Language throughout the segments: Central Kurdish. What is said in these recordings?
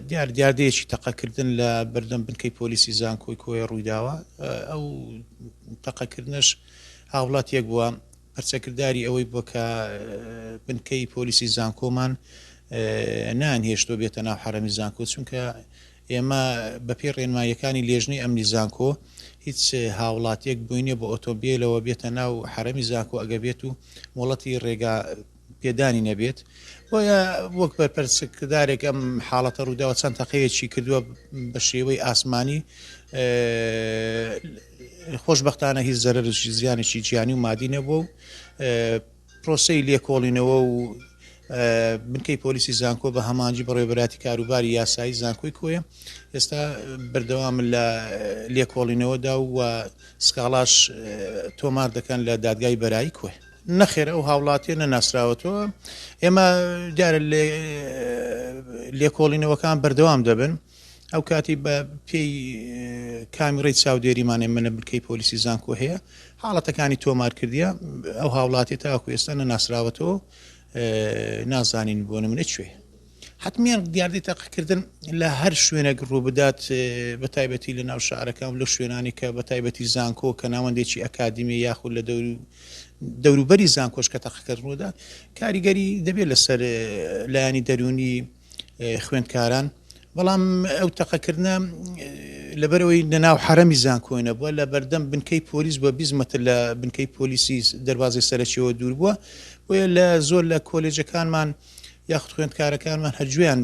دیاردەیەکی تەقەکردن لە بەردەم بنکەی پۆلیسی زانکۆی کۆیە ڕوویداوە ئەو تەقەکردنش هاوڵاتیەک بووە پەرچەکردداری ئەوەی بۆ کە بنکەی پۆلیسی زانکۆمان نانهێشتۆ بێتە ناو حرەمی زانکۆ چونکە ئێمە بەپێی ڕێنماییەکانی لێژنەی ئەمنی زانکۆ هیچ هاوڵاتیەک بووینێ بۆ ئۆتۆمبیلەوە بێتە ناو حرەمی زانکۆ ئەگە بێت و مۆڵەتی ڕێگا پێدانی نەبێت بۆیە وەک بەرپەرچکدارێک ئەم حاڵەتە ڕووداوە چەند تەقەیەکی کردووە بە شێوەی ئاسمانی خۆشبەختانە هیچ زەرەرشی زیانێکی گیانی و مادی نەبووە و پرۆسەی لێکۆڵینەوە و بنکەی پۆلیسی زانکۆ بە هەمانجی بەڕێوەبەراتی کاروباری یاسایی زانکۆی کۆیە ئێستا بەردەوام لە لێکۆڵینەوەدا و سکاڵاش تۆمار دەکەن لە دادگای بەرایی کۆی نەخێرە ئەو هاوڵاتیە نەناسراوەتەوە ئێمە دیارە لێکۆڵینەوەکان بەردەوام دەبن ئەو کاتی بە پێی کامیڕێی چاودێریمانێ منە بنکەی پۆلیسی زانکۆ هەیە حاڵەتەکانی تۆمار کردیە ئەو هاوڵاتی تاکو ئێستا نەناسراوەتەوە نازانین بۆ نمونە کوێ حتمیان دیاردەی تەقەکردن لە هەر شوێنێک ڕوو بدات بە تایبەتی لە ناو شارەکان لە شوێنانی کە بە تایبەتی زانکۆ کە ناوەندێکی ئەکادمی یاخود لە دەوروبەری زانکۆش کە تەقەکردنەوەدا کاریگەری دەبێت لەسەر لایانی دەرونی خوێندکاران بەڵام ئەو تەقەکردنە لەبەرەوەی لەناو حرەمی زانکۆی نەبووە لە بەردەم بنکەی پۆلیس بە 20 مەتر لە بنکەی پۆلیسی دەربازی سەرەکیەوە دوور بووە بۆیە لە زۆر لە کۆلێجەکانمان یاخود خوێندکارەکانمان هەرگوێیان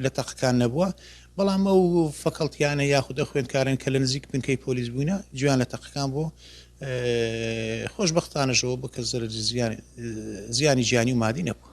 لە تەقەکان نەبووە بەڵام ئەو فەکەڵتیانە یاخود ئەو خوێندکارن کە لە نزیک بنکەی پۆلیس بووینە گویان لە تەقەکان بۆ خۆشبەختانەشەوە بۆ کە زیانی گیانی و مادی نەبووە.